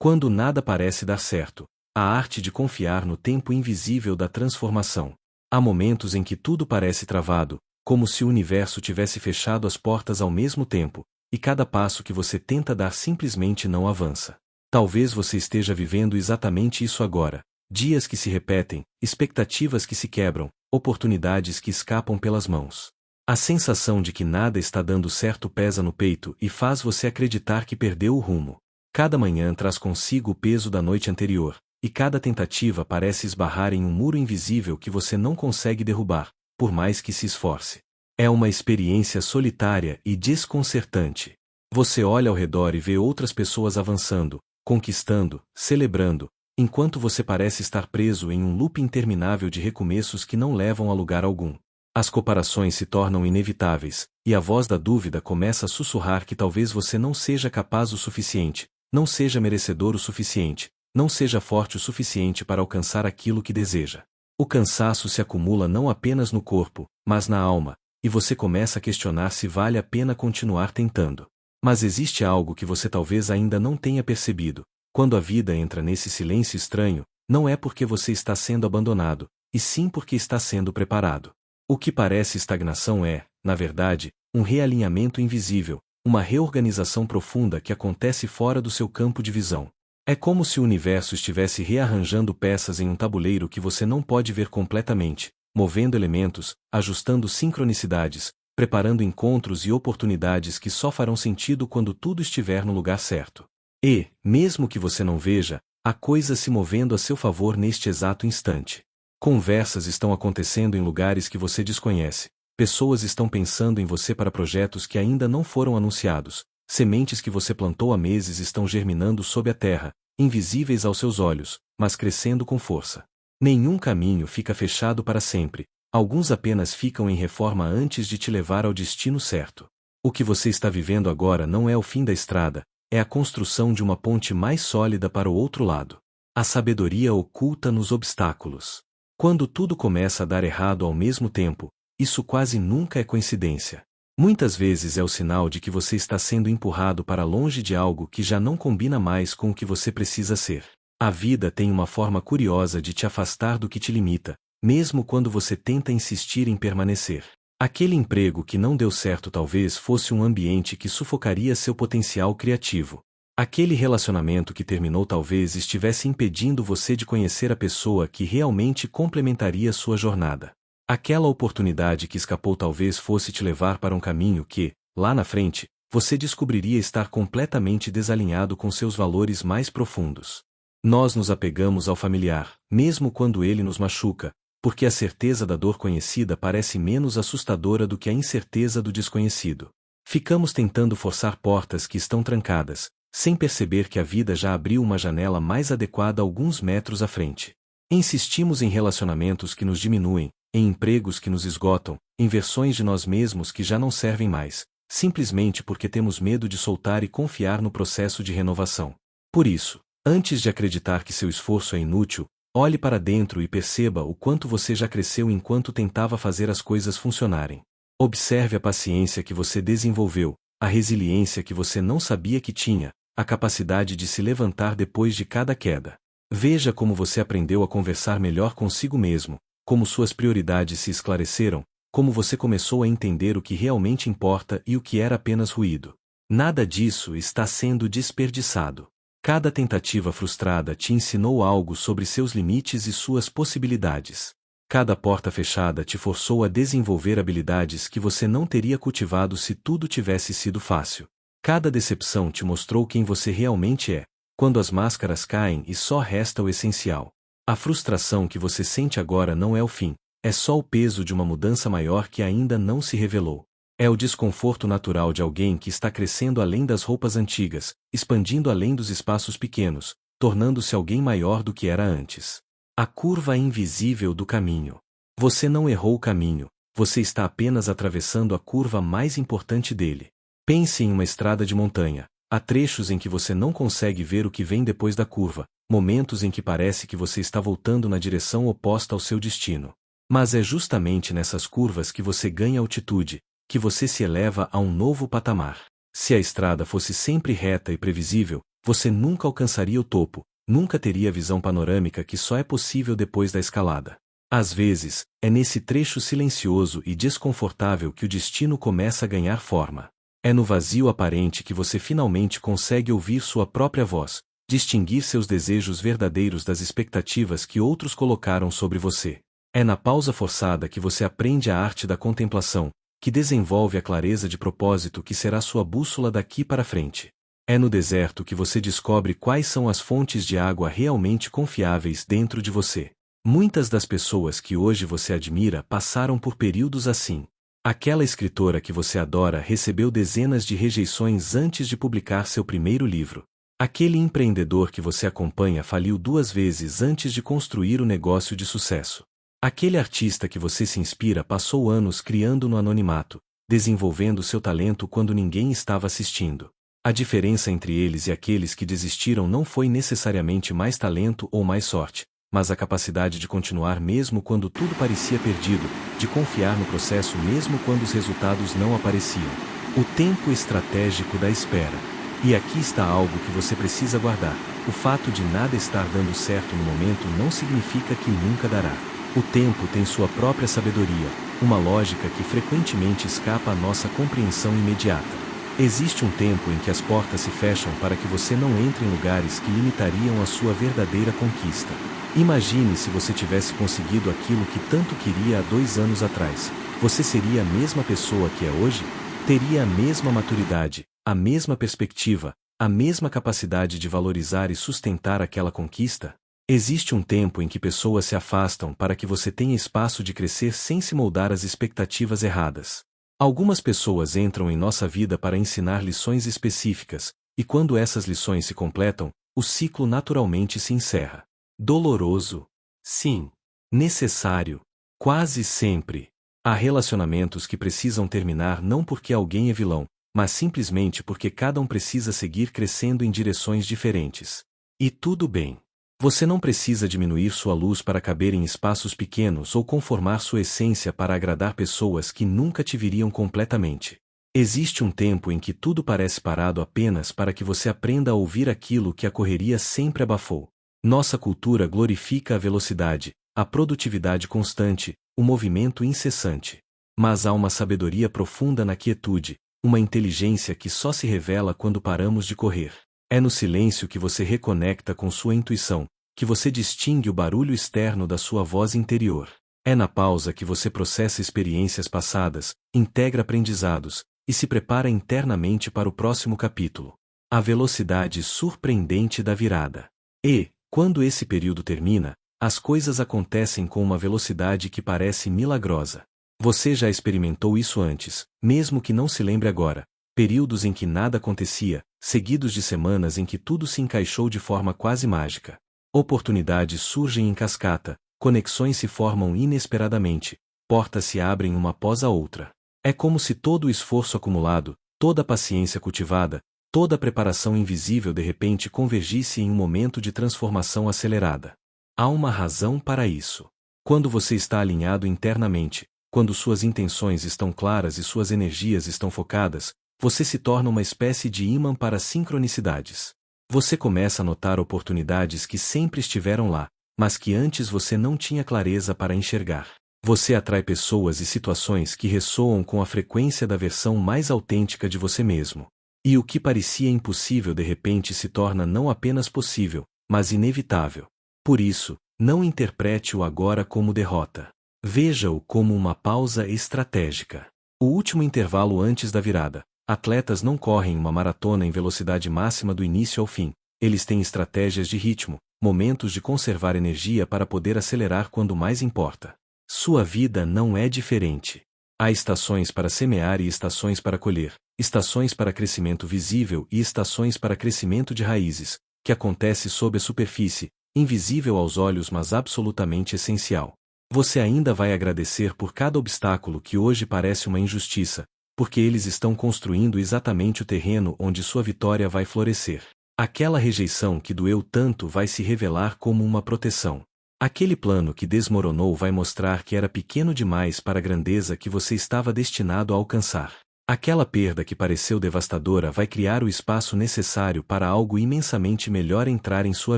Quando nada parece dar certo, a arte de confiar no tempo invisível da transformação. Há momentos em que tudo parece travado, como se o universo tivesse fechado as portas ao mesmo tempo, e cada passo que você tenta dar simplesmente não avança. Talvez você esteja vivendo exatamente isso agora. Dias que se repetem, expectativas que se quebram, oportunidades que escapam pelas mãos. A sensação de que nada está dando certo pesa no peito e faz você acreditar que perdeu o rumo. Cada manhã traz consigo o peso da noite anterior, e cada tentativa parece esbarrar em um muro invisível que você não consegue derrubar, por mais que se esforce. É uma experiência solitária e desconcertante. Você olha ao redor e vê outras pessoas avançando, conquistando, celebrando, enquanto você parece estar preso em um loop interminável de recomeços que não levam a lugar algum. As comparações se tornam inevitáveis, e a voz da dúvida começa a sussurrar que talvez você não seja capaz o suficiente, não seja merecedor o suficiente, não seja forte o suficiente para alcançar aquilo que deseja. O cansaço se acumula não apenas no corpo, mas na alma, e você começa a questionar se vale a pena continuar tentando. Mas existe algo que você talvez ainda não tenha percebido. Quando a vida entra nesse silêncio estranho, não é porque você está sendo abandonado, e sim porque está sendo preparado. O que parece estagnação é, na verdade, um realinhamento invisível, uma reorganização profunda que acontece fora do seu campo de visão. É como se o universo estivesse rearranjando peças em um tabuleiro que você não pode ver completamente, movendo elementos, ajustando sincronicidades, preparando encontros e oportunidades que só farão sentido quando tudo estiver no lugar certo. E, mesmo que você não veja, há coisas se movendo a seu favor neste exato instante. Conversas estão acontecendo em lugares que você desconhece, pessoas estão pensando em você para projetos que ainda não foram anunciados, sementes que você plantou há meses estão germinando sob a terra, invisíveis aos seus olhos, mas crescendo com força. Nenhum caminho fica fechado para sempre, alguns apenas ficam em reforma antes de te levar ao destino certo. O que você está vivendo agora não é o fim da estrada, é a construção de uma ponte mais sólida para o outro lado. A sabedoria oculta nos obstáculos. Quando tudo começa a dar errado ao mesmo tempo, isso quase nunca é coincidência. Muitas vezes é o sinal de que você está sendo empurrado para longe de algo que já não combina mais com o que você precisa ser. A vida tem uma forma curiosa de te afastar do que te limita, mesmo quando você tenta insistir em permanecer. Aquele emprego que não deu certo talvez fosse um ambiente que sufocaria seu potencial criativo. Aquele relacionamento que terminou talvez estivesse impedindo você de conhecer a pessoa que realmente complementaria sua jornada. Aquela oportunidade que escapou talvez fosse te levar para um caminho que, lá na frente, você descobriria estar completamente desalinhado com seus valores mais profundos. Nós nos apegamos ao familiar, mesmo quando ele nos machuca, porque a certeza da dor conhecida parece menos assustadora do que a incerteza do desconhecido. Ficamos tentando forçar portas que estão trancadas, sem perceber que a vida já abriu uma janela mais adequada alguns metros à frente. Insistimos em relacionamentos que nos diminuem, em empregos que nos esgotam, em versões de nós mesmos que já não servem mais, simplesmente porque temos medo de soltar e confiar no processo de renovação. Por isso, antes de acreditar que seu esforço é inútil, olhe para dentro e perceba o quanto você já cresceu enquanto tentava fazer as coisas funcionarem. Observe a paciência que você desenvolveu, a resiliência que você não sabia que tinha, a capacidade de se levantar depois de cada queda. Veja como você aprendeu a conversar melhor consigo mesmo, como suas prioridades se esclareceram, como você começou a entender o que realmente importa e o que era apenas ruído. Nada disso está sendo desperdiçado. Cada tentativa frustrada te ensinou algo sobre seus limites e suas possibilidades. Cada porta fechada te forçou a desenvolver habilidades que você não teria cultivado se tudo tivesse sido fácil. Cada decepção te mostrou quem você realmente é, quando as máscaras caem e só resta o essencial. A frustração que você sente agora não é o fim, é só o peso de uma mudança maior que ainda não se revelou. É o desconforto natural de alguém que está crescendo além das roupas antigas, expandindo além dos espaços pequenos, tornando-se alguém maior do que era antes. A curva invisível do caminho. Você não errou o caminho, você está apenas atravessando a curva mais importante dele. Pense em uma estrada de montanha. Há trechos em que você não consegue ver o que vem depois da curva, momentos em que parece que você está voltando na direção oposta ao seu destino. Mas é justamente nessas curvas que você ganha altitude, que você se eleva a um novo patamar. Se a estrada fosse sempre reta e previsível, você nunca alcançaria o topo, nunca teria a visão panorâmica que só é possível depois da escalada. Às vezes, é nesse trecho silencioso e desconfortável que o destino começa a ganhar forma. É no vazio aparente que você finalmente consegue ouvir sua própria voz, distinguir seus desejos verdadeiros das expectativas que outros colocaram sobre você. É na pausa forçada que você aprende a arte da contemplação, que desenvolve a clareza de propósito que será sua bússola daqui para frente. É no deserto que você descobre quais são as fontes de água realmente confiáveis dentro de você. Muitas das pessoas que hoje você admira passaram por períodos assim. Aquela escritora que você adora recebeu dezenas de rejeições antes de publicar seu primeiro livro. Aquele empreendedor que você acompanha faliu 2 vezes antes de construir o negócio de sucesso. Aquele artista que você se inspira passou anos criando no anonimato, desenvolvendo seu talento quando ninguém estava assistindo. A diferença entre eles e aqueles que desistiram não foi necessariamente mais talento ou mais sorte, mas a capacidade de continuar mesmo quando tudo parecia perdido, de confiar no processo mesmo quando os resultados não apareciam. O tempo estratégico da espera. E aqui está algo que você precisa guardar. O fato de nada estar dando certo no momento não significa que nunca dará. O tempo tem sua própria sabedoria, uma lógica que frequentemente escapa à nossa compreensão imediata. Existe um tempo em que as portas se fecham para que você não entre em lugares que limitariam a sua verdadeira conquista. Imagine se você tivesse conseguido aquilo que tanto queria há 2 anos atrás. Você seria a mesma pessoa que é hoje? Teria a mesma maturidade, a mesma perspectiva, a mesma capacidade de valorizar e sustentar aquela conquista? Existe um tempo em que pessoas se afastam para que você tenha espaço de crescer sem se moldar às expectativas erradas. Algumas pessoas entram em nossa vida para ensinar lições específicas, e quando essas lições se completam, o ciclo naturalmente se encerra. Doloroso? Sim. Necessário? Quase sempre. Há relacionamentos que precisam terminar não porque alguém é vilão, mas simplesmente porque cada um precisa seguir crescendo em direções diferentes. E tudo bem. Você não precisa diminuir sua luz para caber em espaços pequenos ou conformar sua essência para agradar pessoas que nunca te viriam completamente. Existe um tempo em que tudo parece parado apenas para que você aprenda a ouvir aquilo que a correria sempre abafou. Nossa cultura glorifica a velocidade, a produtividade constante, o movimento incessante. Mas há uma sabedoria profunda na quietude, uma inteligência que só se revela quando paramos de correr. É no silêncio que você reconecta com sua intuição, que você distingue o barulho externo da sua voz interior. É na pausa que você processa experiências passadas, integra aprendizados, e se prepara internamente para o próximo capítulo. A velocidade surpreendente da virada. E, quando esse período termina, as coisas acontecem com uma velocidade que parece milagrosa. Você já experimentou isso antes, mesmo que não se lembre agora. Períodos em que nada acontecia, seguidos de semanas em que tudo se encaixou de forma quase mágica. Oportunidades surgem em cascata, conexões se formam inesperadamente, portas se abrem uma após a outra. É como se todo o esforço acumulado, toda a paciência cultivada, toda a preparação invisível de repente convergisse em um momento de transformação acelerada. Há uma razão para isso. Quando você está alinhado internamente, quando suas intenções estão claras e suas energias estão focadas, você se torna uma espécie de ímã para sincronicidades. Você começa a notar oportunidades que sempre estiveram lá, mas que antes você não tinha clareza para enxergar. Você atrai pessoas e situações que ressoam com a frequência da versão mais autêntica de você mesmo. E o que parecia impossível de repente se torna não apenas possível, mas inevitável. Por isso, não interprete o agora como derrota. Veja-o como uma pausa estratégica. O último intervalo antes da virada. Atletas não correm uma maratona em velocidade máxima do início ao fim. Eles têm estratégias de ritmo, momentos de conservar energia para poder acelerar quando mais importa. Sua vida não é diferente. Há estações para semear e estações para colher, estações para crescimento visível e estações para crescimento de raízes, que acontece sob a superfície, invisível aos olhos mas absolutamente essencial. Você ainda vai agradecer por cada obstáculo que hoje parece uma injustiça, porque eles estão construindo exatamente o terreno onde sua vitória vai florescer. Aquela rejeição que doeu tanto vai se revelar como uma proteção. Aquele plano que desmoronou vai mostrar que era pequeno demais para a grandeza que você estava destinado a alcançar. Aquela perda que pareceu devastadora vai criar o espaço necessário para algo imensamente melhor entrar em sua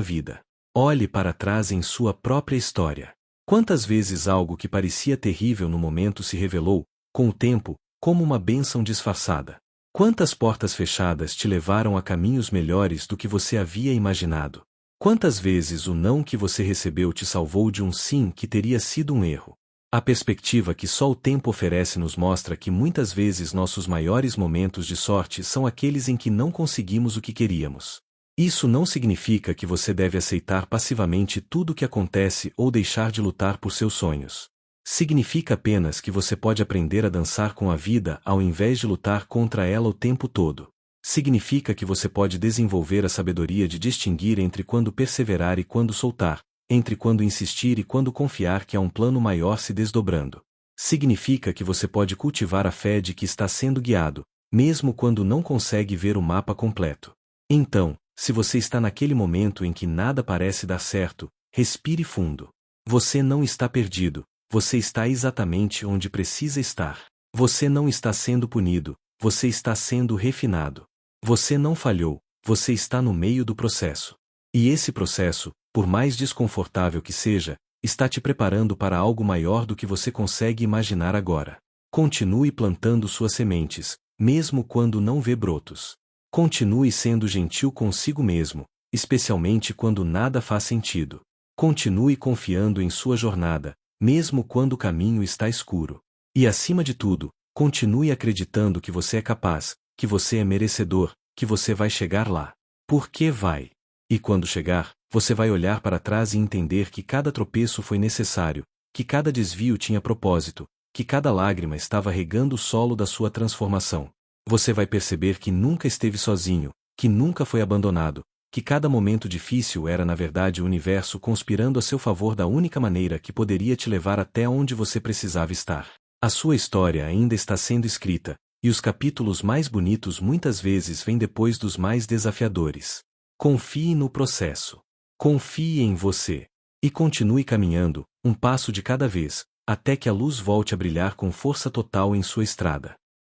vida. Olhe para trás em sua própria história. Quantas vezes algo que parecia terrível no momento se revelou, com o tempo, como uma bênção disfarçada? Quantas portas fechadas te levaram a caminhos melhores do que você havia imaginado? Quantas vezes o não que você recebeu te salvou de um sim que teria sido um erro? A perspectiva que só o tempo oferece nos mostra que muitas vezes nossos maiores momentos de sorte são aqueles em que não conseguimos o que queríamos. Isso não significa que você deve aceitar passivamente tudo o que acontece ou deixar de lutar por seus sonhos. Significa apenas que você pode aprender a dançar com a vida ao invés de lutar contra ela o tempo todo. Significa que você pode desenvolver a sabedoria de distinguir entre quando perseverar e quando soltar, entre quando insistir e quando confiar que há um plano maior se desdobrando. Significa que você pode cultivar a fé de que está sendo guiado, mesmo quando não consegue ver o mapa completo. Então, se você está naquele momento em que nada parece dar certo, respire fundo. Você não está perdido, você está exatamente onde precisa estar. Você não está sendo punido, você está sendo refinado. Você não falhou, você está no meio do processo. E esse processo, por mais desconfortável que seja, está te preparando para algo maior do que você consegue imaginar agora. Continue plantando suas sementes, mesmo quando não vê brotos. Continue sendo gentil consigo mesmo, especialmente quando nada faz sentido. Continue confiando em sua jornada, mesmo quando o caminho está escuro. E acima de tudo, continue acreditando que você é capaz, que você é merecedor, que você vai chegar lá. Porque vai. E quando chegar, você vai olhar para trás e entender que cada tropeço foi necessário, que cada desvio tinha propósito, que cada lágrima estava regando o solo da sua transformação. Você vai perceber que nunca esteve sozinho, que nunca foi abandonado, que cada momento difícil era na verdade o universo conspirando a seu favor da única maneira que poderia te levar até onde você precisava estar. A sua história ainda está sendo escrita, e os capítulos mais bonitos muitas vezes vêm depois dos mais desafiadores. Confie no processo. Confie em você. E continue caminhando, um passo de cada vez, até que a luz volte a brilhar com força total em sua estrada.